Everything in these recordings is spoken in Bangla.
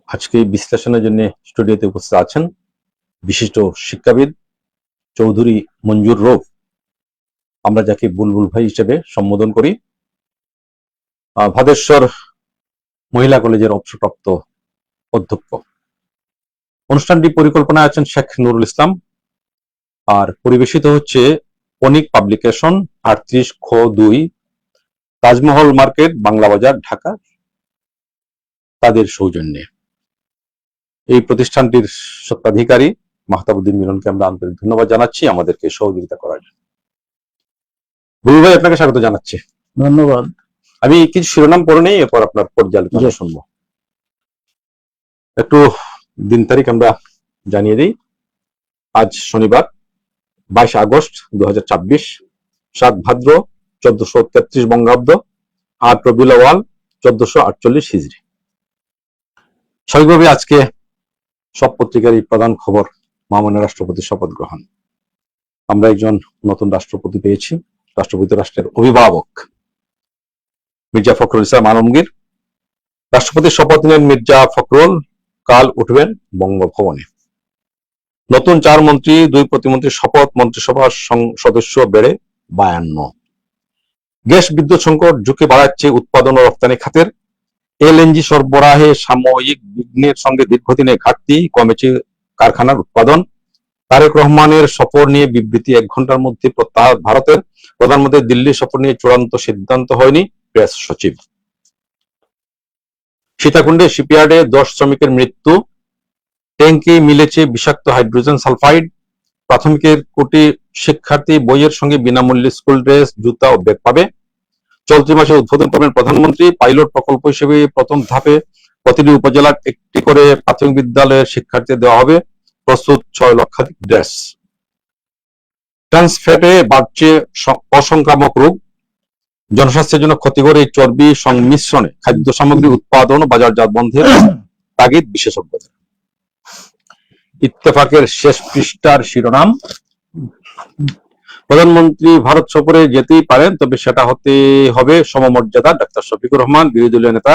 আজকে এই বিশ্লেষণের জন্য স্টুডিওতে উপস্থিত আছেন বিশিষ্ট শিক্ষাবিদ চৌধুরী মঞ্জুর রৌফ, আমরা যাকে বুলবুল ভাই হিসেবে সম্বোধন করি, ভাদেশ্বর মহিলা কলেজের অবসরপ্রাপ্ত অধ্যক্ষ। অনুষ্ঠানটি পরিকল্পনায় আছেন শেখ নুরুল ইসলাম, আর পরিবেশিত হচ্ছে অনিক পাবলিকেশন, 38/2, তাজমহল মার্কেট, বাংলা বাজার, ঢাকা, তাদের সৌজন্যে। এই প্রতিষ্ঠানটির স্বত্বাধিকারী মাহতাবুদ্দিন মিলনকে আমরা আন্তরিক ধন্যবাদ জানাচ্ছি আমাদেরকে সহযোগিতা করার জন্য। বুলবুল ভাই, আপনাকে স্বাগত জানাচ্ছি। ধন্যবাদ। আমি কিছু শিরোনাম পড়ে নেই, এরপর আপনার পর্যালোচনা শুনবো। একটু দিন তারিখ আমরা জানিয়ে দিই। আজ শনিবার 22 আগস্ট 2024, 7 ভাদ্র 1433 বঙ্গাব্দ, 8 রবিউল আউয়াল 1448 হিজরি। স্বাভাবিকভাবে আজকে সব পত্রিকারই প্রধান খবর মহামান্য রাষ্ট্রপতির শপথ গ্রহণ। আমরা একজন নতুন রাষ্ট্রপতি পেয়েছি, রাষ্ট্রপতি রাষ্ট্রের অভিভাবক মির্জা ফখরুল ইসলাম আলমগীর। রাষ্ট্রপতির শপথ নিলেন মির্জা ফখরুল, কাল উঠবেন বঙ্গভবনে। নতুন 4 মন্ত্রী, 2 প্রতিমন্ত্রীর শপথ, মন্ত্রিসভার সদস্য বেড়ে 52। গ্যাস বিদ্যুৎ সংকট ঝুঁকি বাড়াচ্ছে উৎপাদন ও রপ্তানি খাতের। এলএনজি সরবরাহে সাময়িক বিঘ্নের সঙ্গে দীর্ঘদিনের ঘাটতি, কমেছে কারখানার উৎপাদন। তারেক রহমানের সফর নিয়ে বিবৃতি, 1 ঘন্টার মধ্যে প্রত্যাহার ভারতের। প্রধানমন্ত্রীর দিল্লি সফর নিয়ে চূড়ান্ত সিদ্ধান্ত হয়নি, প্রেস সচিব। সীতাকুণ্ডে শিপইয়ার্ডে 10 শ্রমিকের মৃত্যু, ট্যাঙ্কে মিলেছে বিষাক্ত হাইড্রোজেন সালফাইড। প্রাথমিকের কোটি শিক্ষার্থী বইয়ের সঙ্গে বিনামূল্যে স্কুল ড্রেস, জুতা ও ব্যাগ পাবে। চলতি মাসে উদ্বোধন করবেন প্রধানমন্ত্রী। পাইলট প্রকল্প হিসেবে প্রথম ধাপে প্রতিটি উপজেলার 1টি করে প্রাথমিক বিদ্যালয়ের শিক্ষার্থী দেওয়া হবে। প্রস্তুত 6 লক্ষাধিক ড্রেস। ট্রান্সফ্যাটে বাড়ছে অসংক্রামক রোগ, জনস্বাস্থ্যের জন্য ক্ষতিকর এই চর্বি সংমিশ্রণে খাদ্য সামগ্রী উৎপাদন ও বাজারজাত বন্ধের তাগিদ বিশেষজ্ঞদের। ইত্তেফাকের শেষ পৃষ্ঠার শিরোনাম, প্রধানমন্ত্রী ভারত সফরে যেতেই পারেন, তবে সেটা হতে হবে সমমর্যাদা। ডাক্তার শফিকুর রহমান, বিরোধী দলীয় নেতা।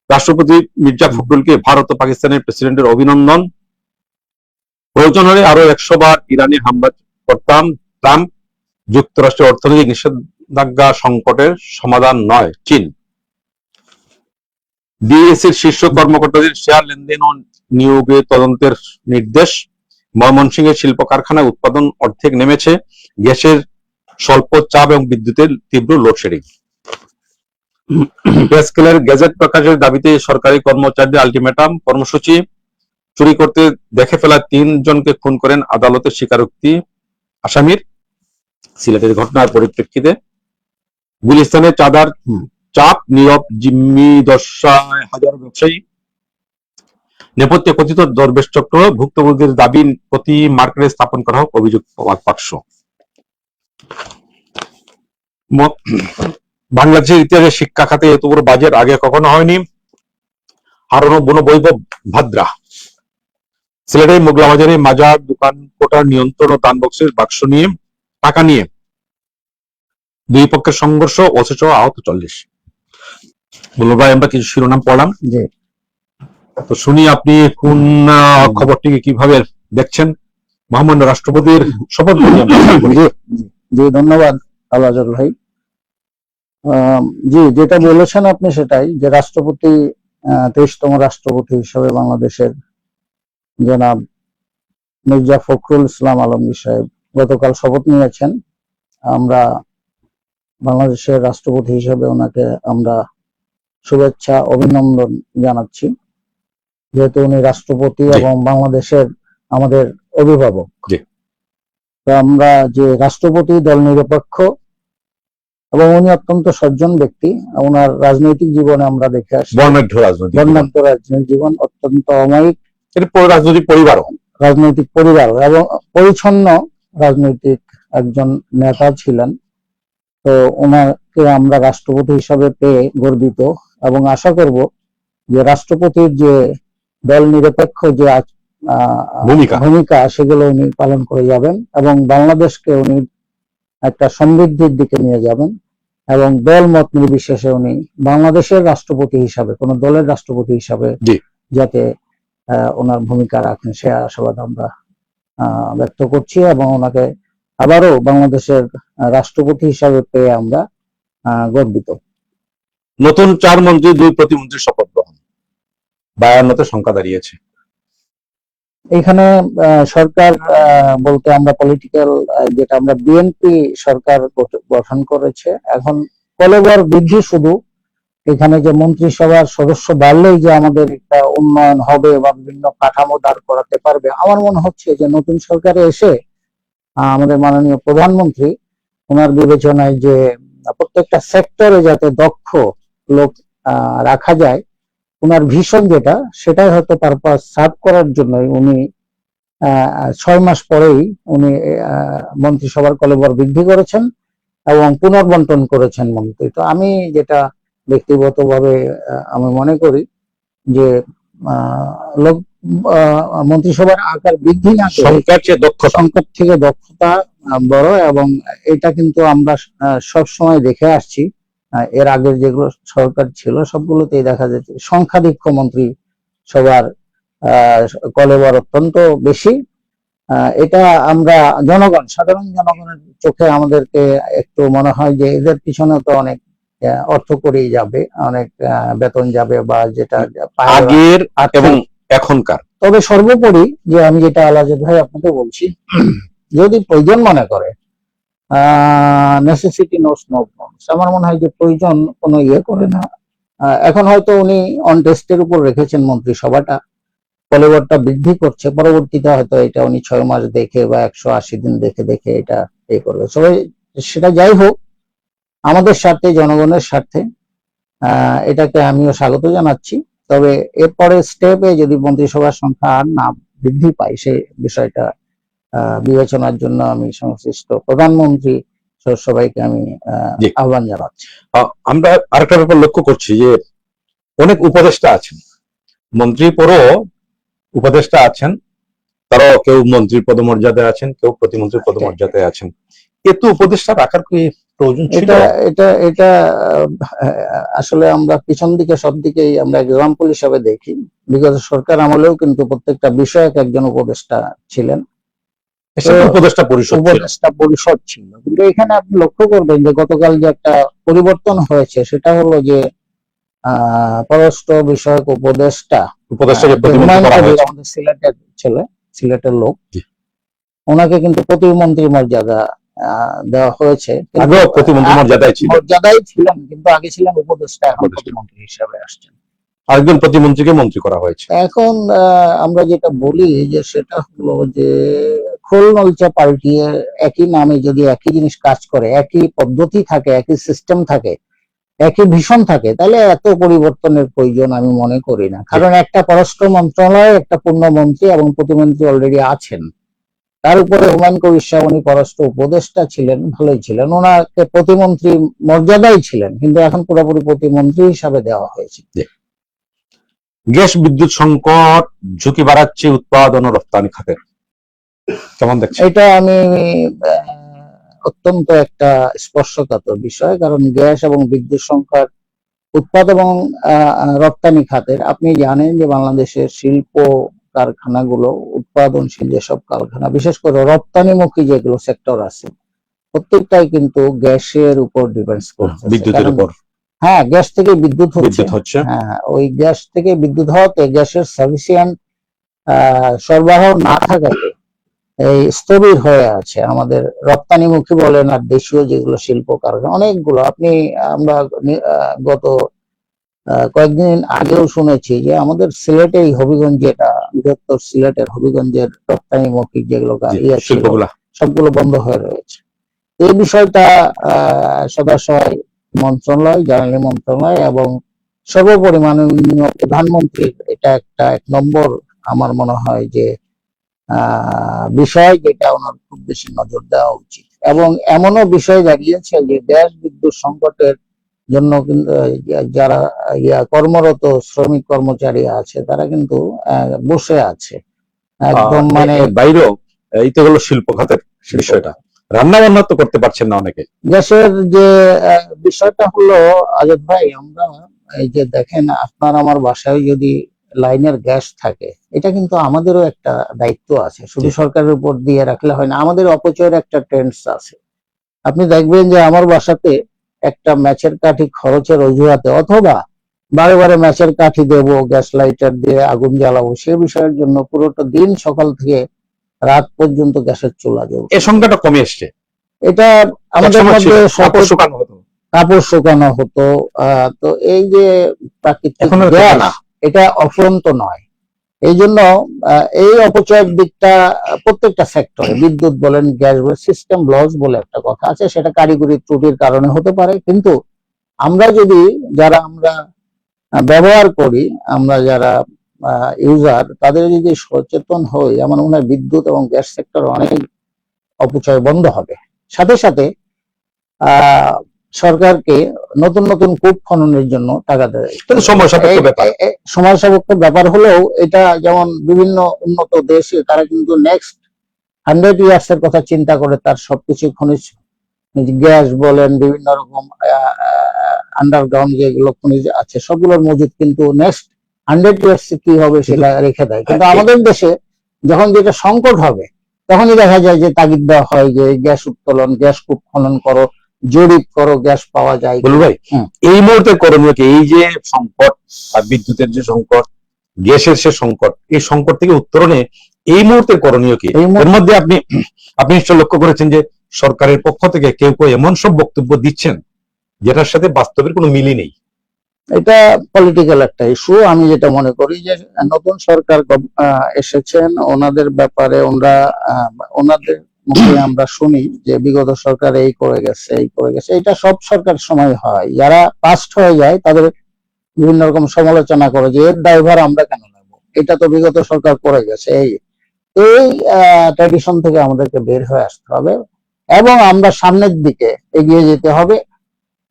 রাষ্ট্রপতি মির্জা ফখরুলকে ভারত ও পাকিস্তানের প্রেসিডেন্টের অভিনন্দন। প্রয়োজন হলে আরো 100 বার ইরানে হামলা করতাম ট্রাম্প। যুক্তরাষ্ট্রের অর্থনৈতিক নিষেধাজ্ঞা সংকটের সমাধান নয় চীন। ডিএসসির শীর্ষ কর্মকর্তাদের শেয়ার লেনদেন ও নিয়োগে তদন্তের নির্দেশ। ময়মনসিংহের শিল্প কারখানায় উৎপাদন অর্ধেক নেমেছে। গ্যাসের স্বল্প চাপ এবং বিদ্যুতের তীব্র লোডশেডিং। পে স্কেলের গেজেট প্রকাশের দাবিতে সরকারি কর্মচারীদের আলটিমেটাম। কর্মসূচি, চুরি করতে দেখে ফেলা 3 জনকে খুন করেন আদালতের স্বীকারোক্তি আসামির। সিলেটের ঘটনার পরিপ্রেক্ষিতে গুলিস্তানে চাঁদার চাপ, নীরব জিম্মি দশায় হাজারো ব্যবসায়ী। নেপথ্যে কথিত দরবেশ চক্র। ভুক্তভোগীদের দাবি প্রতি মার্কেটে স্থাপন করা হোক অভিযোগ বাক্স। বাংলাদেশের ইতিহাসে শিক্ষা খাতে এত বড় বাজেট আগে কখনো হয়নি। হারানো বনবৈভব ভাদ্রা। সিলেটের মোগলা বাজারে মাজার দোকান কোটার নিয়ন্ত্রণ ও দান বক্সের বাক্স নিয়ে টাকা নিয়ে 2 পক্ষের সংঘর্ষ, অথচ আহত 40। বলবো ভাই, আমরা কিছু শিরোনাম পড়লাম, তো শুনি আপনি কোন খবরটিকে কিভাবে দেখছেন? মহামান্য রাষ্ট্রপতির শপথ। জি, ধন্যবাদ আলাজার ভাই। জি, যেটা বলেছেন আপনি সেটাই, যে রাষ্ট্রপতি 23তম রাষ্ট্রপতি হিসেবে বাংলাদেশের জনাব মির্জা ফখরুল ইসলাম আলমগীর সাহেব গতকাল শপথ নিয়েছেন। আমরা বাংলাদেশের রাষ্ট্রপতি হিসেবে ওনাকে আমরা শুভেচ্ছা, অভিনন্দন জানাচ্ছি, যেহেতু উনি রাষ্ট্রপতি এবং বাংলাদেশের আমাদের অভিভাবক। তো আমরা যে রাষ্ট্রপতি দল নিরপেক্ষ এবং উনি অত্যন্ত সজ্জন ব্যক্তি। ওনার রাজনৈতিক জীবনে আমরা দেখে আসছি বর্ণাঢ্য রাজনৈতিক জীবন, অত্যন্ত অমায়িক রাজনৈতিক পরিবার এবং পরিচ্ছন্ন রাজনৈতিক একজন নেতা ছিলেন। তো ওনাকে আমরা রাষ্ট্রপতি হিসাবে পেয়ে গর্বিত এবং আশা করব যে রাষ্ট্রপতির যে দল নিরপেক্ষ যে ভূমিকা সেগুলো উনি পালন করে যাবেন এবং বাংলাদেশকে উনি একটা সমৃদ্ধির দিকে নিয়ে যাবেন এবং দল মত নির্বিশেষে উনি বাংলাদেশের রাষ্ট্রপতি হিসাবে, কোন দলের রাষ্ট্রপতি হিসাবে যাতে ওনার ভূমিকা রাখেন সে আশাবাদ আমরা ব্যক্ত করছি, এবং ওনাকে আবারও বাংলাদেশের রাষ্ট্রপতি হিসাবে পেয়ে আমরা গর্বিত। নতুন 4 মন্ত্রী 2 প্রতিমন্ত্রীর শপথ গ্রহণ, 52তে সংখ্যা দাঁড়িয়েছে। এখানে সরকার বলতে আমরা পলিটিক্যাল, যেটা আমরা বিএনপি সরকার গঠন করেছে। এখন কলেবর বৃদ্ধি শুধু, এখানে যে মন্ত্রিসভার সদস্য বাড়লেই যে আমাদের একটা উন্নয়ন হবে বা বিভিন্ন কাঠামো দাঁড় করাতে পারবে, আমার মনে হচ্ছে যে নতুন সরকারে এসে আমাদের মাননীয় প্রধানমন্ত্রী ওনার বিবেচনায় যে প্রত্যেকটা সেক্টরে যাতে দক্ষ লোক রাখা যায়, ওনার ভিশন যেটা, সেটাই হয়তো পারপাস সার্ভ করার জন্য উনি 6 মাস পরেই উনি মন্ত্রিসভার কলেবর বৃদ্ধি করেছেন এবং পুনর্বন্টন করেছেন মন্ত্রী। তো আমি যেটা ব্যক্তিগতভাবে আমি মনে করি যে লোক মন্ত্রিসভার আকার বৃদ্ধি না করে সংখ্যার চেয়ে দক্ষতা, সংখ্যার থেকে দক্ষতা বড়, এবং এটা কিন্তু আমরা সব সময় দেখে আসছি। এর আগের যেগুলো সরকার ছিল সবগুলোতেই দেখা যাচ্ছে সংখ্যাধিক্য মন্ত্রী সবার কলেবর অত্যন্ত বেশি। এটা আমরা সাধারণ জনগণের চোখে আমাদেরকে একটু মনে হয় যে এদের পিছনে তো অনেক অর্থ করেই যাবে, অনেক বেতন যাবে বা যেটা আগের এবং এখনকার। তবে সর্বোপরি যে আমি যেটা আলাজেদ ভাই আপনাকে বলছি, যদি প্রয়োজন মনে করে, নেসেসিটি নোস নো বন্ডস, আমার মনে হয় যে প্রয়োজন কোনো ইয়ে করে না। এখন হয়তো উনি অন টেস্টের উপর রেখেছেন মন্ত্রিসভাটা, কলেবরটা বৃদ্ধি করছে, পরবর্তীতে হয়তো এটা উনি 6 মাস দেখে বা 180 দিন দেখে দেখে এটা করবে। সবাই সেটা যাই হোক, আমাদের স্বার্থে, জনগণের স্বার্থে এটাকে আমিও স্বাগত জানাচ্ছি। তবে এরপরে স্টেপে যদি মন্ত্রিসভার সংখ্যা আর না বৃদ্ধি পায়, সে বিষয়টা বিবেচনার জন্য আমি সংশ্লিষ্ট প্রধানমন্ত্রী সবাইকে আমি আহ্বান জানাচ্ছি। আমরা আরেকটা ব্যাপার লক্ষ্য করছি যে অনেক উপদেষ্টা আছেন, মন্ত্রী পরও উপদেষ্টা আছেন, তারাও কেউ মন্ত্রীর পদমর্যাদায় আছেন, কেউ প্রতিমন্ত্রীর পদমর্যাদায় আছেন। এত উপদেষ্টা রাখার কি প্রয়োজন ছিল? এটা আসলে আমরা পিছন দিকে সব দিকেই আমরা এক্সাম্পল হিসাবে দেখি। বিগত সরকার আমলেও কিন্তু প্রত্যেকটা বিষয়ক একজন উপদেষ্টা ছিলেন, উপদেষ্টা পরিষদ ছিল। কিন্তু এখানে আপনি লক্ষ্য করবেন যে গতকাল যে একটা পরিবর্তন হয়েছে, সেটা হলো যে পররাষ্ট্র বিষয়ক উপদেষ্টা আমাদের সিলেটের ছেলে, সিলেটের লোক, ওনাকে কিন্তু প্রতিমন্ত্রী মর্যাদা দেওয়া হয়েছে। মর্যাদায় ছিলেন, কিন্তু আগে ছিলেন উপদেষ্টা, এখন প্রতিমন্ত্রী হিসাবে আসছেন। আরেকজন প্রতিমন্ত্রীকে মন্ত্রী করা হয়েছে। এখন আমরা যেটা বলি যে সেটা হলো যে খোল নলচা পাল্টিয়ে একই নামে যদি একই জিনিস কাজ করে, একই পদ্ধতি থাকে, একই সিস্টেম থাকে, একই ভিশন থাকে, তাহলে এত পরিবর্তনের প্রয়োজন আমি মনে করি না। কারণ একটা পররাষ্ট্র মন্ত্রণালয়ে একটা পূর্ণমন্ত্রী এবং প্রতিমন্ত্রী অলরেডি আছেন। তার উপরে হুমায়ুন কবির সাহেব, উনি পররাষ্ট্র উপদেষ্টা ছিলেন, ভালোই ছিলেন, ওনাকে প্রতিমন্ত্রী মর্যাদাই ছিলেন, কিন্তু এখন পুরোপুরি প্রতিমন্ত্রী হিসাবে দেওয়া হয়েছে। গ্যাস বিদ্যুৎ সংকট ঝুঁকি বাড়াচ্ছে উৎপাদন ও রপ্তানি খাতের, কেমন দেখছেন? এটা আমি অত্যন্ত একটা স্পর্শকাতর বিষয়, কারণ গ্যাস এবং বিদ্যুৎ সংকট উৎপাদন এবং রপ্তানি খাতের, আপনি জানেন যে বাংলাদেশের শিল্প কারখানাগুলো, উৎপাদনশীল যেসব কারখানা, বিশেষ করে রপ্তানিমুখী যেগুলো সেক্টর আছে, প্রত্যেকটাই কিন্তু গ্যাসের উপর ডিপেন্ড করছে, বিদ্যুতের উপর। হ্যাঁ, গ্যাস থেকে বিদ্যুৎ হচ্ছে। হ্যাঁ, ওই গ্যাস থেকে বিদ্যুৎ হওয়াতে গ্যাসের সাফিসিয়েন্ট সরবরাহ না থাকাতে এই স্থবির হয়ে আছে আমাদের রপ্তানিমুখী বলেন আর দেশীয় যেগুলো শিল্প কারখানা অনেকগুলো। আমরা গত কয়েকদিন আগেও শুনেছি যে আমাদের সিলেটে হবিগঞ্জ, যেটা বৃহত্তর সিলেটের হবিগঞ্জের রপ্তানিমুখী যেগুলো শিল্পগুলো সবগুলো বন্ধ হয়ে রয়েছে। এই বিষয়টা সদাশয় মন্ত্রণালয়, জ্বালানি মন্ত্রণালয় এবং সর্বোপরি মাননীয় প্রধানমন্ত্রীর এটা একটা 1 নম্বর আমার মনে হয় যে বিষয়, যেটা ওনার খুব বেশি নজর দেওয়া উচিত। এবং এমনও বিষয় দাঁড়িয়েছে যে গ্যাস বিদ্যুৎ সংকটের জন্য কিন্তু যারা কর্মরত শ্রমিক কর্মচারী আছে, তারা কিন্তু বসে আছে একদম, মানে বাইরেও। এই তো হলো শিল্প খাতের বিষয়টা, রান্না বান্না তো করতে পারছেন না অনেকে। গ্যাসের যে বিষয়টা হলো আজাদ ভাই, আমরা এই যে দেখেন, আপনার আমার বাসায় যদি লাইনের গ্যাস থাকে, এটা কিন্তু আমাদেরও একটা দায়িত্ব আছে, শুধু জি। সরকারের উপর দিয়ে রাখলে হয় না, আমাদের অপচয়ের একটা ট্রেন্ডস আছে। আপনি দেখবেন যে আমার বাসাতে একটা ম্যাচের কাঠি খরচের অজুহাতে, অথবা বারে বারে ম্যাচের কাঠি দেবো, গ্যাস লাইটার দিয়ে আগুন জ্বালাবো, সে বিষয়ের জন্য পুরোটা দিন সকাল থেকে রাত পর্যন্ত গ্যাসের চুলা জ্বলছে। এই সংখ্যাটা কমে এসছে। এটা আমাদের একসময় ছিল, মধ্যে কাপড় শুকানো হতো। কাপড় শুকানো হতো। তো এই যে প্রাকৃতিক এখন আর সেটা গ্যাস, না। এটা অফুরন্ত নয়। এই জন্য এই অপচয়ের দিকটা প্রত্যেকটা সেক্টরে, বিদ্যুৎ বলেন, গ্যাস বলেন, সিস্টেম লস বলে একটা কথা আছে, সেটা কারিগরি ত্রুটির কারণে হতে পারে। কিন্তু আমরা যদি, যারা আমরা ব্যবহার করি, আমরা যারা ইউজার, তাদের যদি সচেতন হই, আমার মনে হয় বিদ্যুৎ এবং গ্যাস সেক্টর অনেক অপচয় বন্ধ হবে। সাথে সাথে আহ সরকারকে নতুন নতুন কূপ খননের জন্য টাকা দেয়। কিন্তু সময় সাপেক্ষ ব্যাপার। সময় সাপেক্ষ ব্যাপার হলেও এটা, যেমন বিভিন্ন উন্নত দেশে তারা কিন্তু নেক্সট 100 ইয়ার্স এর কথা চিন্তা করে তার সবকিছু খনিজ, গ্যাস বলেন, বিভিন্ন রকম আন্ডারগ্রাউন্ড যেগুলো খনিজ আছে, সবগুলোর মজুদ কিন্তু নেক্সট 100 ইয়ার্স কি হবে সেটা রেখে দেয়। কিন্তু আমাদের দেশে যখন যেটা সংকট হবে, তখনই দেখা যায় যে তাগিদ দেওয়া হয় যে গ্যাস উত্তোলন, গ্যাস কূপ খনন করো, জরিপ করো, গ্যাস পাওয়া যায়। বলু ভাই, এই মুহূর্তে করণীয় কি? এই যে সংকট, আর বিদ্যুতের যে সংকট, গ্যাসের সে সংকট, এই সংকট থেকে উত্তরণে এই মুহূর্তে করণীয় কি? এর মধ্যে আপনি আপনি নিশ্চয় লক্ষ্য করেছেন যে সরকারের পক্ষ থেকে কেউ কেউ এমন সব বক্তব্য দিচ্ছেন যেটার সাথে বাস্তবের কোনো মিলই নেই। এটা পলিটিক্যাল একটা ইস্যু। আমি যেটা মনে করি যে নতুন সরকার এসেছেন, ওনাদের ব্যাপারে ওনাদের মুখে আমরা শুনি যে বিগত সরকার এই করে গেছে, এই করে গেছে। এটা সব সরকার সময় হয়, যারা পাস্ট হয়ে যায় তাদের বিভিন্ন রকম সমালোচনা করে যে এর ড্রাইভার আমরা কেন নেব, এটা তো বিগত সরকার করে গেছে। এই এই ট্র্যাডিশন থেকে আমাদেরকে বের হয়ে আসতে হবে এবং আমরা সামনের দিকে এগিয়ে যেতে হবে।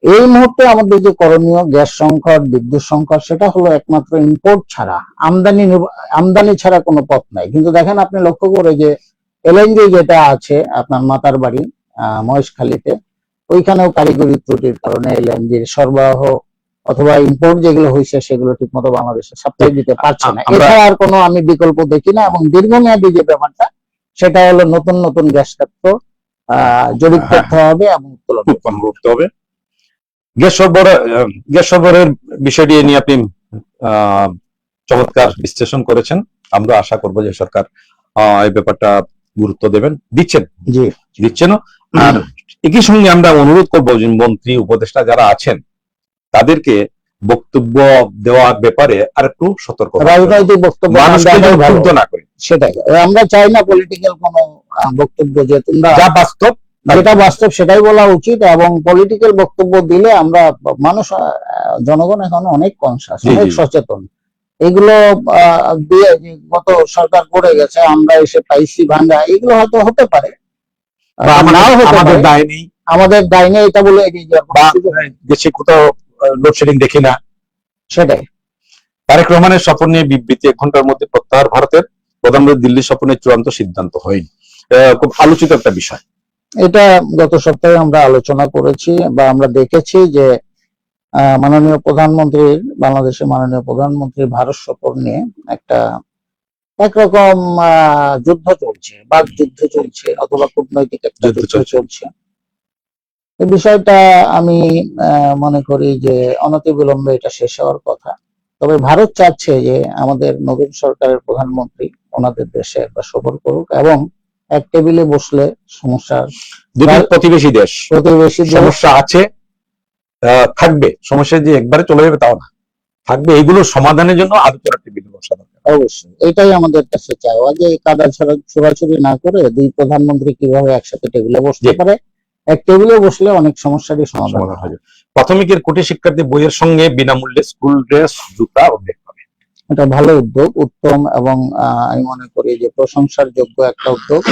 এই মুহূর্তে আমাদের যে করণীয়, গ্যাস সংকট, বিদ্যুৎ সংকট, সেটা হলো একমাত্র ইম্পোর্ট ছাড়া, আমদানি ছাড়া কোনো পথ নাই। কিন্তু দেখেন, আপনি লক্ষ্য করে যে এলএনজি যেটা আছে আপনার মাতার বাড়ি মহেশখালীতে, ওইখানেও কারিগরি ত্রুটির কারণে এলএনজির সরবরাহ অথবা ইম্পোর্ট যেগুলো হয়েছে সেগুলো ঠিক মতো বাংলাদেশে সাপ্লাই দিতে পারছে না। এছাড়া আর কোনো আমি বিকল্প দেখি না। এবং দীর্ঘমেয়াদী যে ব্যাপারটা, সেটা হলো নতুন নতুন গ্যাস ক্ষেত্র জরিপ করতে হবে এবং উত্তোলন করতে হবে। গ্যাস সরবরাহের বিষয়টি নিয়ে আপনি চমৎকার বিশ্লেষণ করেছেন। আমরা আশা করব যে সরকার এই ব্যাপারটা গুরুত্ব দেবেন, দিচ্ছেন। আর একই সঙ্গে আমরা অনুরোধ করবো যে মন্ত্রী উপদেষ্টা যারা আছেন তাদেরকে বক্তব্য দেওয়ার ব্যাপারে আর একটু সতর্ক, রাজনৈতিক বক্তব্য না করে। সেটাই আমরা চাই না, পলিটিক্যাল কোনো বক্তব্য, যে তোমরা যেটা বাস্তব সেটাই বলা উচিত। এবং পলিটিক্যাল বক্তব্য দিলে আমরা, জনগণ এখন অনেক কনসাস, অনেক সচেতন। এগুলো দিয়ে গত সরকার করে গেছে, আমরা এসে পাইছি ভাঙ্গা, এগুলো হয়তো হতে পারে, নাও হতে পারে। আমাদের দায় নেই এটা বলে এগিয়ে যাওয়ার, দেশে কোথাও লোডশেডিং দেখি না। সেটাই। তারেক রহমানের সফর নিয়ে বিবৃতি, 1 ঘন্টার মধ্যে প্রত্যাহার ভারতের। প্রধানমন্ত্রী দিল্লি সফরের চূড়ান্ত সিদ্ধান্ত হয়নি, খুব আলোচিত একটা বিষয়। এটা গত সপ্তাহে আমরা আলোচনা করেছি বা আমরা দেখেছি যে মাননীয় প্রধানমন্ত্রীর, বাংলাদেশের মাননীয় প্রধানমন্ত্রীর ভারত সফর নিয়ে একরকম যুদ্ধ চলছে, বাক যুদ্ধ চলছে, অথবা কূটনৈতিক একটা যুদ্ধ চলছে। এই বিষয়টা আমি মনে করি যে অনতিবিলম্বে এটা শেষ হওয়ার কথা। তবে ভারত চাচ্ছে যে আমাদের নতুন সরকারের প্রধানমন্ত্রী ওনাদের দেশে একবার সফর করুক এবং এক টেবিলে বসলে সমস্যার, প্রতিবেশী দেশ সমস্যা আছে, থাকবে সমস্যা, যে একবারে চলে যাবে তাও না, থাকবে, এগুলো সমাধানের জন্য আলোচনা টেবিলে বসা দরকার। অবশ্যই এটাই আমাদের কাছে চাওয়া, যে কাদা ছোড়াছুড়ি না করে দুই প্রধানমন্ত্রী কিভাবে একসাথে টেবিলে বসতে পারে, এক টেবিলে বসলে অনেক সমস্যারই সমাধান হয়। প্রাথমিকের কোটি শিক্ষার্থী বইয়ের সঙ্গে বিনামূল্যে স্কুল ড্রেস, জুতা ও ব্যাগ পাবে। এটা ভালো উদ্যোগ, উত্তম, এবং আমি মনে করি যে প্রশংসার যোগ্য একটা উদ্যোগ,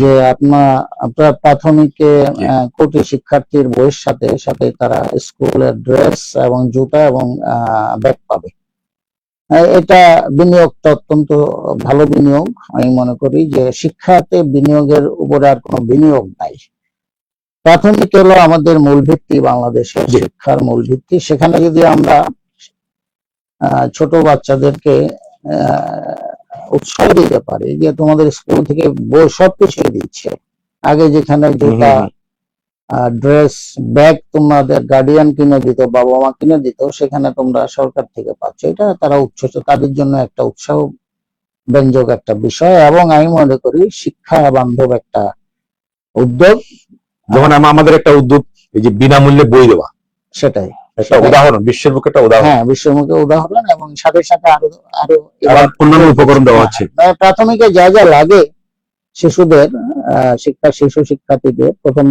যে আপনার প্রাথমিকে কোটি শিক্ষার্থীর বইয়ের সাথে সাথে তারা স্কুলের ড্রেস এবং জুতা এবং ব্যাগ পাবে। এটা বিনিয়োগটা অত্যন্ত ভালো বিনিয়োগ। আমি মনে করি যে শিক্ষাতে বিনিয়োগের উপরে আর কোনো বিনিয়োগ নাই। প্রাথমিক হলো আমাদের মূল ভিত্তি, বাংলাদেশের শিক্ষার মূল ভিত্তি। সেখানে যদি আমরা ছোট বাচ্চাদেরকে উৎসাহ দিতে পারে যে তোমাদের স্কুল থেকে বই সবকিছু দিচ্ছে। আগে যেখানে জুতা, ড্রেস, ব্যাগ তোমাদের গার্ডিয়ান কিনে দিত, বাবা মা কিনে দিত, সেখানে তোমরা সরকার থেকে পাচ্ছ। এটা তারা তাদের জন্য একটা উৎসাহ ব্যঞ্জক একটা বিষয়, এবং আমি মনে করি শিক্ষা বান্ধব একটা উদ্যোগ। যেমন আমাদের একটা উদ্যোগ, এই যে বিনামূল্যে বই দেওয়া, সেটাই একটা উদাহরণ, বিশ্বের বুকে একটা উদাহরণ। হ্যাঁ, বিশ্বমুখী উদাহরণ, এবং সাথে সাথে আরো আরো অন্যান্য উপকরণ দেওয়া হচ্ছে। প্রাথমিকে যা যা লাগে শিশুদের শিশু শিক্ষার্থীদের প্রথম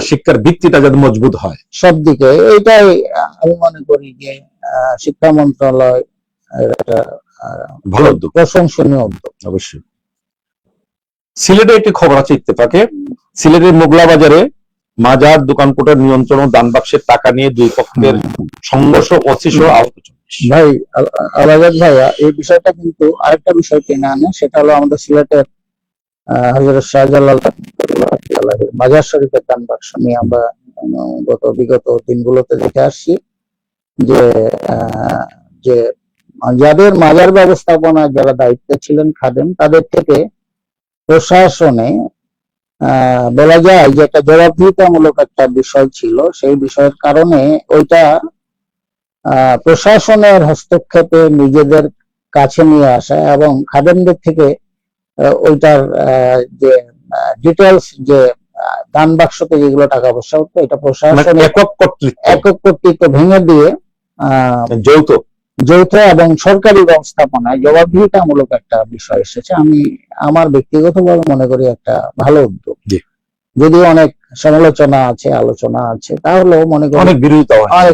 শিক্ষার ভিত্তিটা যাতে মজবুত হয় সব দিকে, এইটাই আমি মনে করি যে শিক্ষা মন্ত্রণালয় একটা ভালো উদ্যোগ, প্রশংসনীয় উদ্যোগ। অবশ্যই। সিলেটে একটি খবর আছে ইত্তেফাকে, সিলেটের মোগলা বাজারে মাজার দোকানপাটের নিয়ন্ত্রণ ও দান বাক্সের টাকা নিয়ে দুই পক্ষের সংঘর্ষ, 25 ও আহত 40। ভাই আলাজাদ ভাইয়া, এই বিষয়টা কিন্তু আরেকটা বিষয় টেনে আনে, সেটা হলো আমাদের সিলেটের হযরত শাহজালাল মাজার শরীফের দান বাক্স নিয়ে আমরা বিগত দিনগুলোতে দেখে আসছি যে যে যাদের মাজার ব্যবস্থাপনা যারা দায়িত্বে ছিলেন খাদেম, তাদের থেকে প্রশাসনে বলা যায় যে একটা জবাবদিহিতামূলক একটা বিষয় ছিল। সেই বিষয়ের কারণে ওইটা প্রশাসনের হস্তক্ষেপে নিজেদের কাছে নিয়ে আসা এবং খাদেমদের থেকে ওইটার যে ডিটেলস, যে দান বাক্সতে যেগুলো টাকা পয়সা হতো, এটা প্রশাসন একক কর্তৃত্ব ভেঙে দিয়ে যৌথ এবং সরকারি ব্যবস্থাপনায় জবাবদিহিতামূলক একটা বিষয় এসেছে। আমি আমার ব্যক্তিগতভাবে মনে করি একটা ভালো উদ্যোগ, যদিও অনেক সমালোচনা আছে, আলোচনা আছে, তাহলেও মনে করি অনেক বিরোধিতা হয়।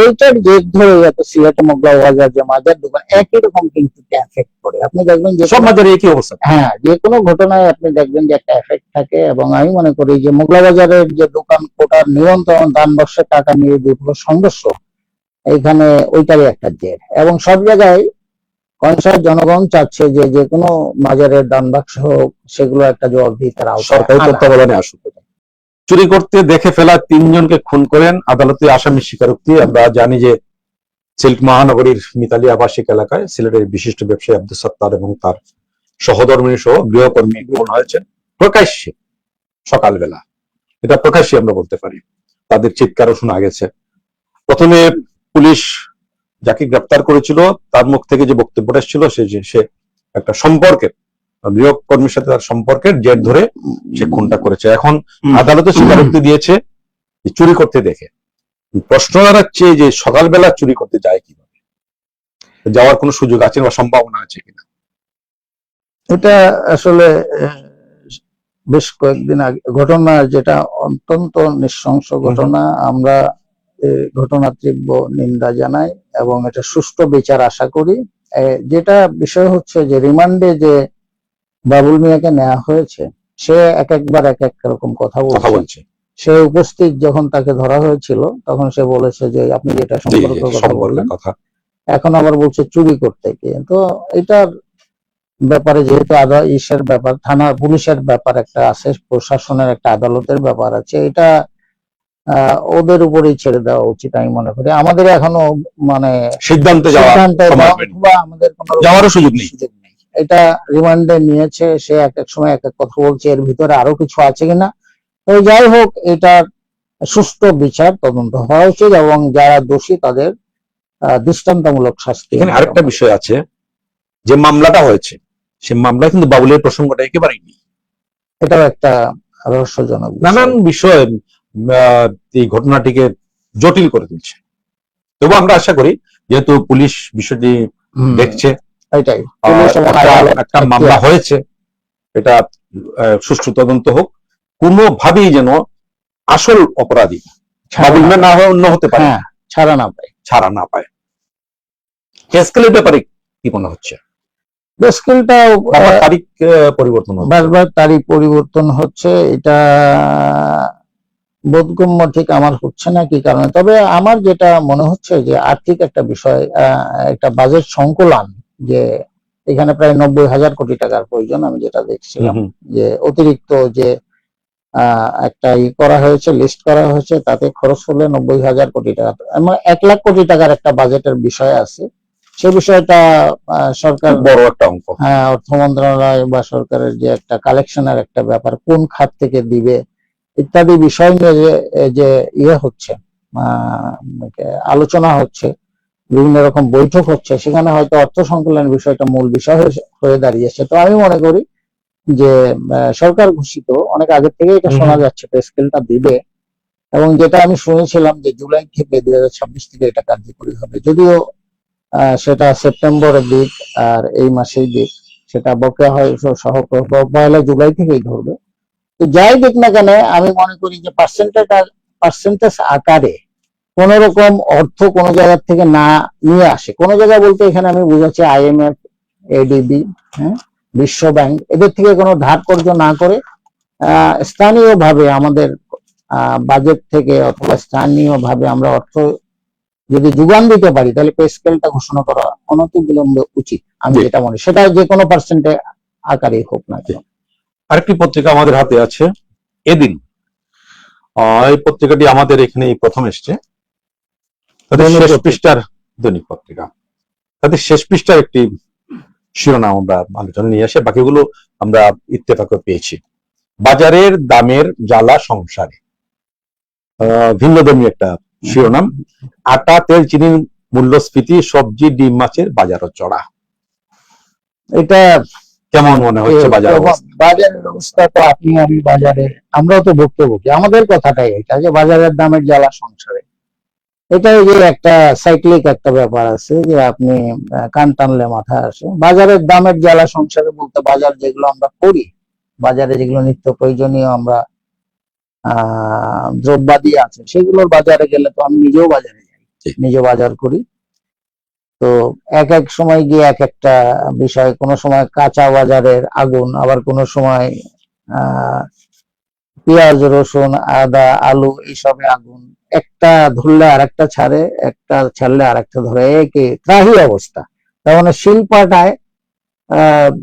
এইটার জেদ ধরে যাতে সিলেটে মোগলা বাজার যে মাজার দোকান একই রকম কিন্তু এফেক্ট করে। আপনি দেখবেন যে সব মাজারে একই অবস্থা, হ্যাঁ, যে কোনো ঘটনায় আপনি দেখবেন যে একটা এফেক্ট থাকে। এবং আমি মনে করি যে মোগলা বাজারের যে দোকান কোটার নিয়ন্ত্রণ, দান বাক্সের টাকা নিয়ে দুটো সংঘর্ষ, এইখানে ওইটারই একটা জের। এবং সব জায়গায় কনসাস জনগণ চাচ্ছে যে যে কোনো মাজারের দান বাক্স হোক, সেগুলো একটা জবাবদিহিতার আওতায় সরকারি তত্ত্বাবধানে আসুক। চুরি করতে দেখে ফেলা 3 জনকে খুন করেন আদালতে আসামি স্বীকারোক্তি। আমরা জানি যে সিলেট মহানগরীর মিতালী আবাসিক এলাকায় সিলেটের বিশিষ্ট ব্যবসায়ী আব্দুল সত্তার এবং তার সহধর্মিণী সহ গৃহকর্মী খুন হয়েছেন প্রকাশ্যে সকালবেলা। এটা প্রকাশ্যে আমরা বলতে পারি, তাদের চিৎকারও শোনা গেছে। প্রথমে পুলিশ যাকে গ্রেপ্তার করেছিল তার মুখ থেকে যে বক্তব্যটা এসেছিল, সে একটা সম্পর্কের, গৃহকর্মীর সাথে তার সম্পর্কের জের ধরে সে খুনটা করেছে। এখন আদালতে স্বীকারোক্তি দিয়েছে চুরি করতে দেখে। প্রশ্ন দাঁড়াচ্ছে যে সকালবেলা চুরি করতে যায় কিভাবে, যাওয়ার কোনো সুযোগ আছে বা সম্ভাবনা আছে কিনা? এটা আসলে বেশ কয়েকদিন আগে ঘটনা, যেটা অত্যন্ত নৃশংস ঘটনা। আমরা ঘটনার তীব্র নিন্দা জানাই এবং এটা সুষ্ঠু বিচার আশা করি। যেটা বিষয় হচ্ছে যে রিমান্ডে যে বাবুল মিয়াকে নেওয়া হয়েছে, সে একবার এক এক রকম কথা বলছে। সে উপস্থিত যখন তাকে ধরা হয়েছিল তখন সে বলেছে যে আপনি যেটা সম্পর্কের কথা বললেন, এখন আবার বলছে চুরি করতে গিয়ে। তো এটার ব্যাপারে যেহেতু ইসের ব্যাপার, থানা পুলিশের ব্যাপার একটা আছে, প্রশাসনের একটা আদালতের ব্যাপার আছে, এটা ওদের উপরেই ছেড়ে দেওয়া উচিত আমি মনে করি। আমাদের এখনো মানে সিদ্ধান্তে আমাদের কোনো যাওয়ারও সুযোগ নেই। এটা রিমান্ডে নিয়েছে, সে এক এক সময় এক এক কথা বলছে, এর ভিতরে আরো কিছু আছে কিনা। তো যাই হোক, এটার সুষ্ঠু বিচার তদন্ত হওয়া উচিত এবং যারা দোষী তাদের দৃষ্টান্তমূলক শাস্তি। এখানে আরেকটা বিষয় আছে, যে মামলাটা হয়েছে সে মামলায় কিন্তু বাবুলের প্রসঙ্গটা একেবারেই নেই। এটাও একটা রহস্যজনক, নানান বিষয় এই ঘটনাটিকে জটিল করে দিচ্ছে। তবু আমরা আশা করি যেহেতু পুলিশ বিষয়টি দেখছে, এটাই একটা মামলা হয়েছে, এটা সুষ্ঠু তদন্ত হোক, কোনোভাবেই যেন আসল অপরাধী বাবুল মিয়া না হয় অন্য হতে পারে ছাড়া না পায়। স্কেলের ব্যাপারে কি মনে হচ্ছে? তারিখ পরিবর্তন বারবার তারিখ পরিবর্তন হচ্ছে, এটা বোধগম্য ঠিক আমার হচ্ছে না কি কারণে। তবে আমার যেটা মনে হচ্ছে যে আর্থিক একটা বিষয়, একটা বাজেট সংকুলান, যে এখানে প্রায় 90,000 কোটি টাকার প্রয়োজন। আমি যেটা দেখছিলাম যে অতিরিক্ত যে একটা করা হয়েছে, লিস্ট করা হয়েছে, তাতে খরচ হলে 90,000 কোটি টাকা, মানে 1 লাখ কোটি টাকার একটা বাজেটের বিষয় আছে। সে বিষয়টা সরকার, বড় একটা অঙ্ক। অর্থ মন্ত্রণালয় বা সরকারের যে একটা কালেকশনের একটা ব্যাপার, কোন খাত থেকে দিবে ইত্যাদি বিষয় নিয়ে যে ইয়ে হচ্ছে, আলোচনা হচ্ছে, বিভিন্ন রকম বৈঠক হচ্ছে, সেখানে হয়তো অর্থ সংকলনের বিষয়টা মূল বিষয় হয়ে দাঁড়িয়েছে। তো আমি মনে করি যে সরকার ঘোষিত অনেক আগে থেকে এটা শোনা যাচ্ছে পে স্কেলটা দিবে, এবং যেটা আমি শুনেছিলাম যে জুলাই থেকে 2026 থেকে এটা কার্যকরী হবে, যদিও সেটা সেপ্টেম্বরের দিক আর এই মাসেই দিক, সেটা বকেয়া হয় সহ 1 জুলাই থেকেই ধরবে। তো যাই দিক না কেন, আমি মনে করি যে পার্সেন্টেজ আকারে কোন রকম অর্থ কোন জায়গা থেকে না নিয়ে আসে, কোন জায়গায় বলতে এখানে আমি বুঝাচ্ছি IMF, ADB, বিশ্ব ব্যাংক, এদের থেকে কোনো ধার কর্জ না করে স্থানীয়ভাবে আমাদের বাজেট থেকে অথবা স্থানীয়ভাবে আমরা অর্থ যদি যোগান দিতে পারি, তাহলে পে স্কেলটা ঘোষণা করা অনতিবিলম্বে উচিত। আমি যেটা মনে, সেটা যে কোনো পার্সেন্টে আকারেই হোক না কেন। আরেকটি পত্রিকা আমাদের হাতে আছে, এদিন। এই পত্রিকাটি আমাদের এখানে প্রথম এসছে, তাদের শেষ পৃষ্ঠার, দৈনিক পত্রিকা, তাদের শেষ পৃষ্ঠার একটি শিরোনাম আমরা আলোচনা নিয়ে আসে, বাকিগুলো আমরা ইত্তেফাকে পেয়েছি। বাজারের দামের জ্বালা সংসারে, ভিন্নধর্মী একটা শিরোনাম। আটা, তেল, চিনির মূল্যস্ফীতি, সবজি, ডিম, মাছের বাজারও চড়া। এটা কেমন মনে হচ্ছে বাজারের অবস্থা? তো আপনি আমি বাজারে আমরাও তো ভুক্তভোগী, আমাদের কথাটাই এটা যে বাজারের দামের জ্বালা সংসারে। এটা যে একটা সাইক্লিক একটা ব্যাপার আছে, যে আপনি কান টানলে মাথা আসে। বাজারের দামের জ্বালা সংসারে বলতে বাজার যেগুলো আমরা করি, বাজারে যেগুলো নিত্য প্রয়োজনীয় আমরা দ্রব্যাদি আছে, সেগুলোর বাজারে গেলে তো আমি নিজেও বাজারে যাই, নিজে বাজার করি। তো এক এক সময় গিয়ে এক একটা বিষয়, কোনো সময় কাঁচা বাজারের আগুন, আবার কোনো সময় পেঁয়াজ, রসুন, আদা, আলু এইসবে আগুন। একটা ধরলে আর একটা ছাড়ে, একটা ছাড়লে আর একটা ধরে, একই ত্রাহি অবস্থা। তার মানে শিল্পাটায়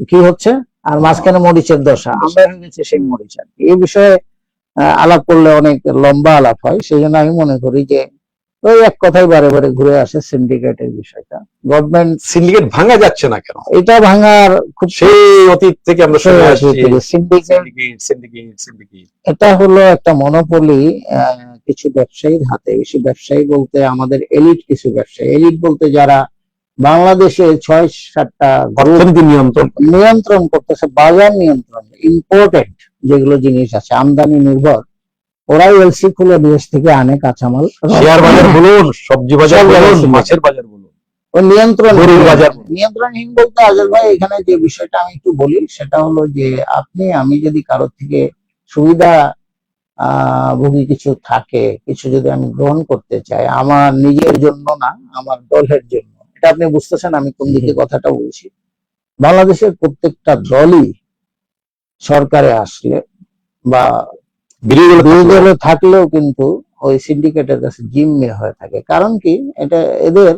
কি হচ্ছে, আর মাঝখানে মরিচের দশা, আমরা হয়ে গেছে সেই মরিচ। এই বিষয়ে আলাপ করলে অনেক লম্বা আলাপ হয়, সেই জন্য আমি মনে করি যে ওই এক কথাই বারে বারে ঘুরে আসে সিন্ডিকেটের বিষয়টা। গভর্নমেন্ট সিন্ডিকেট ভাঙা যাচ্ছে না কেন? এটা ভাঙার খুব সেই অতীত থেকে আমরা শুনে আসছি সিন্ডিকেট। এটা হলো একটা মনোপলি কিছু ব্যবসায়ীর হাতে। বেশি ব্যবসায়ী বলতে আমাদের এলিট কিছু ব্যবসায়ী, এলিট বলতে যারা বাংলাদেশে 6-7টা অর্থনীতি নিয়ন্ত্রণ করতেছে, বাজার নিয়ন্ত্রণ, ইম্পোর্টেড যেগুলো জিনিস আছে আমদানি নির্ভর, ওরাই এলসি খুলে বিদেশ থেকে আনে কাঁচামাল। শেয়ার বাজার বলুন, সবজি বাজার বলুন, মাছের বাজার বলুন, ওই বাজার নিয়ন্ত্রণহীন বলতে আজল ভাই এখানে যে বিষয়টা আমি একটু বলি, সেটা হলো যে আমি যদি কারোর থেকে সুবিধা ভোগী কিছু থাকে, কিছু যদি আমি গ্রহণ করতে চাই, আমার নিজের জন্য না, আমার দলের জন্য, এটা আপনি বুঝতেছেন আমি কোন দিকে কথাটা বলছি। বাংলাদেশের প্রত্যেকটা দলই সরকারে আসলে বা বিরোধী দলে থাকলেও কিন্তু ওই সিন্ডিকেটের কাছে জিম্মি হয়ে থাকে। কারণ কি, এটা এদের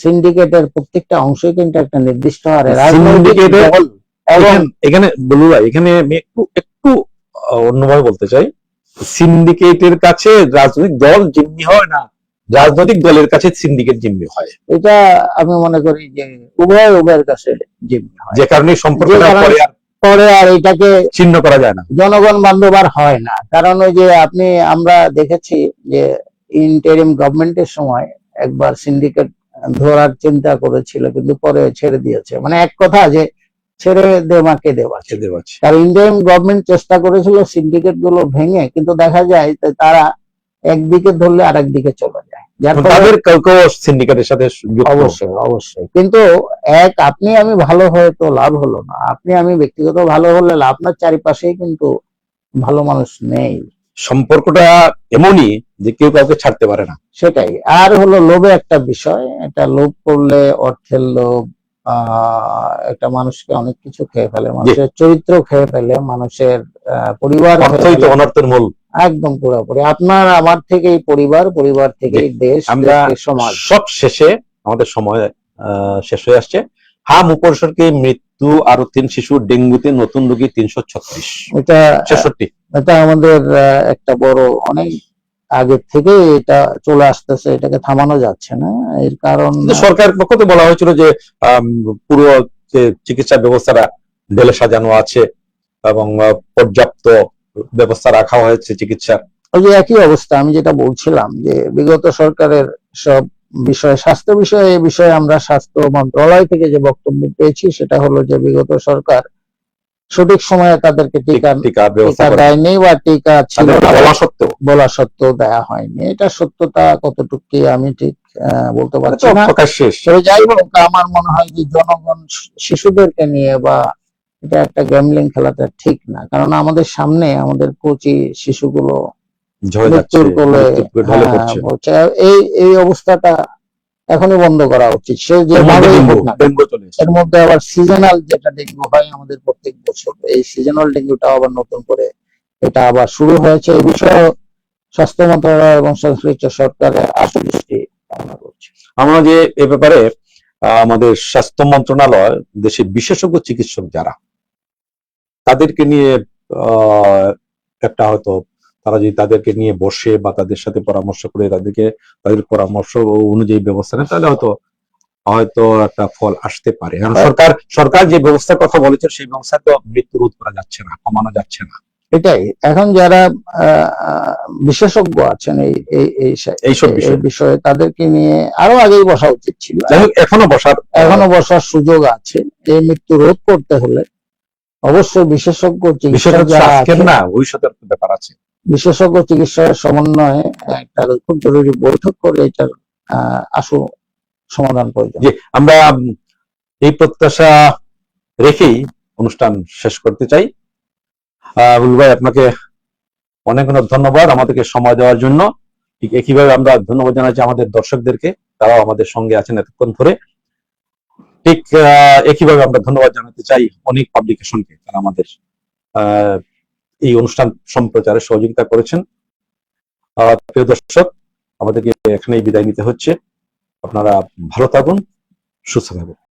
সিন্ডিকেটের প্রত্যেকটা অংশই কিন্তু একটা নির্দিষ্ট হারে রাজনৈতিক দল। এবং এখানে বলু ভাই, এখানে আমি একটু অন্যভাবে বলতে চাই, সিন্ডিকেটের কাছে রাজনৈতিক দল জিম্মি হয় না, রাজনৈতিক দলের কাছে সিন্ডিকেট জিম্মি হয়। এটা আমি মনে করি যে উভয়ের কাছে জিম্মি হয়, যে কারণে সম্পর্কটা পরে আর এটাকে ছিন্ন করা যায় না, জনগণ বান্ধব আর হয় না। কারণ ওই যে আমরা দেখেছি যে ইন্টারিম গভর্নমেন্টের সময় একবার সিন্ডিকেট ধরার চিন্তা করেছিল, কিন্তু পরে ছেড়ে দিয়েছে। মানে এক কথা যে ছেড়ে দেওয়াকে দেওয়াছে। কারণ ইন্টারিম গভর্নমেন্ট চেষ্টা করেছিল সিন্ডিকেট গুলো ভেঙে, কিন্তু দেখা যায় তারা একদিকে ধরলে আর একদিকে চলে যায়, যার ফলে সিন্ডিকেটের সাথে অবশ্যই। কিন্তু আপনি আমি ভালো হয়ে তো লাভ হলো না, আমি ব্যক্তিগত ভালো হলে লাভ না, চারিপাশেই কিন্তু ভালো মানুষ নেই। সম্পর্কটা এমনই যে কেউ কাউকে ছাড়তে পারে না। সেটাই। আর হলো লোভে একটা বিষয়, এটা লোভ করলে, অর্থের লোভ একটা মানুষকে অনেক কিছু খেয়ে ফেলে, মানুষের চরিত্র খেয়ে ফেলে, মানুষের পরিবার, অর্থই তো অনর্থের মূল। একদম পুরোপুরি। আপনার আমার থেকেই পরিবার থেকেই দেশ, আমরা সমাজ। সব শেষে আমাদের সময় শেষ হয়ে আসছে। মুপরসরকে মৃত্যু আরো 3 শিশু, ডেঙ্গুতে নতুন রোগী 336, এটা 66। এটা আমাদের একটা বড়, অনেক আগে থেকে এটা চলে আসতেছে, এটাকে থামানো যাচ্ছে না। এর কারণ কিন্তু সরকারের পক্ষ থেকে বলা হয়েছিল যে আম, পুরো যে চিকিৎসা ব্যবস্থাটা ঢেলে সাজানো আছে এবং পর্যাপ্ত ব্যবস্থা রাখা হয়েছে চিকিৎসার। ওই যে একই অবস্থা আমি যেটা বলছিলাম, যে বিগত সরকারের সব বিষয়ে, স্বাস্থ্য বিষয়ে, এই বিষয়ে আমরা স্বাস্থ্য মন্ত্রণালয় থেকে যে বক্তব্য পেয়েছি সেটা হলো যে বিগত সরকার সঠিক সময়ে তাদেরকে টিকা টিকা ব্যবস্থা করে দেয়নি, বা টিকা ছিল তাদের না বলা সত্ত্বেও। বলা সত্ত্বেও দেয়া হয়নি। এটা সত্যতা কতটুকু আমি ঠিক বলতে পারছি না। প্রকাশ্যে তবে যাই হোক, আমার মনে হয় যে জনগণ শিশুদেরকে নিয়ে বা এটা একটা গ্যামলিং খেলাটা ঠিক না, কারণ আমাদের সামনে আমাদের কচি শিশুগুলো ঝরে যাচ্ছে, মৃত্যুর কোলে মৃত্যুর ঢলে পড়ছে। পড়ছে। এই অবস্থাটা এখনই বন্ধ করা উচিত, সে এর মধ্যে যেভাবেই হোক না। ডেঙ্গু চলে এসেছে। এর মধ্যে আবার সিজনাল যেটা ডেঙ্গু হয় আমাদের প্রত্যেক বছর, এই সিজনাল ডেঙ্গুটা আবার নতুন করে এটা আবার শুরু হয়েছে। এই বিষয়ে স্বাস্থ্য মন্ত্রণালয় এবং সংশ্লিষ্ট সরকারের আশু দৃষ্টি কামনা করছি। আমরা যে এ ব্যাপারে আমাদের স্বাস্থ্য মন্ত্রণালয়, দেশের বিশেষজ্ঞ চিকিৎসক যারা, তাদেরকে নিয়ে আহ, একটা হয়তো তারা যদি তাদেরকে নিয়ে বসে বা তাদের সাথে পরামর্শ করে তাদের পরামর্শ অনুযায়ী ব্যবস্থা নেয়, তাহলে হয়তো হয়তো একটা ফল আসতে পারে। কারণ সরকার যে ব্যবস্থার কথা বলেছে সেই ব্যবস্থা তো মৃত্যু রোধ করা যাচ্ছে না, কমানো যাচ্ছে না। এটাই এখন যারা বিশেষজ্ঞ আছেন এইসব এই বিষয়ে, তাদেরকে নিয়ে আরো আগেই বসা উচিত ছিল। যাই হোক, এখনো বসার সুযোগ আছে। এই মৃত্যু রোধ করতে হলে অবশ্যই বিশেষজ্ঞ চিকিৎসক আজকের না, ভবিষ্যতের ব্যাপার আছে। বিশেষজ্ঞ চিকিৎসকের সমন্বয়ে একটা খুব জরুরি বৈঠক করে এটার আশু সমাধান প্রয়োজন। যে আমরা এই প্রত্যাশা রেখেই অনুষ্ঠান শেষ করতে চাই। বুলবুল ভাই, আপনাকে অনেক অনেক ধন্যবাদ আমাদেরকে সময় দেওয়ার জন্য। ঠিক একইভাবে আমরা ধন্যবাদ জানাচ্ছি আমাদের দর্শকদেরকে, তারাও আমাদের সঙ্গে আছেন এতক্ষণ ধরে। ঠিক একইভাবে আমরা ধন্যবাদ জানাতে চাই অনেক পাবলিকেশনকে, তারা আমাদের এই অনুষ্ঠান সম্প্রচারে সহযোগিতা করেছেন। প্রিয় দর্শক, আমাদেরকে এখানেই বিদায় নিতে হচ্ছে। আপনারা ভালো থাকুন, সুস্থ থাকুন।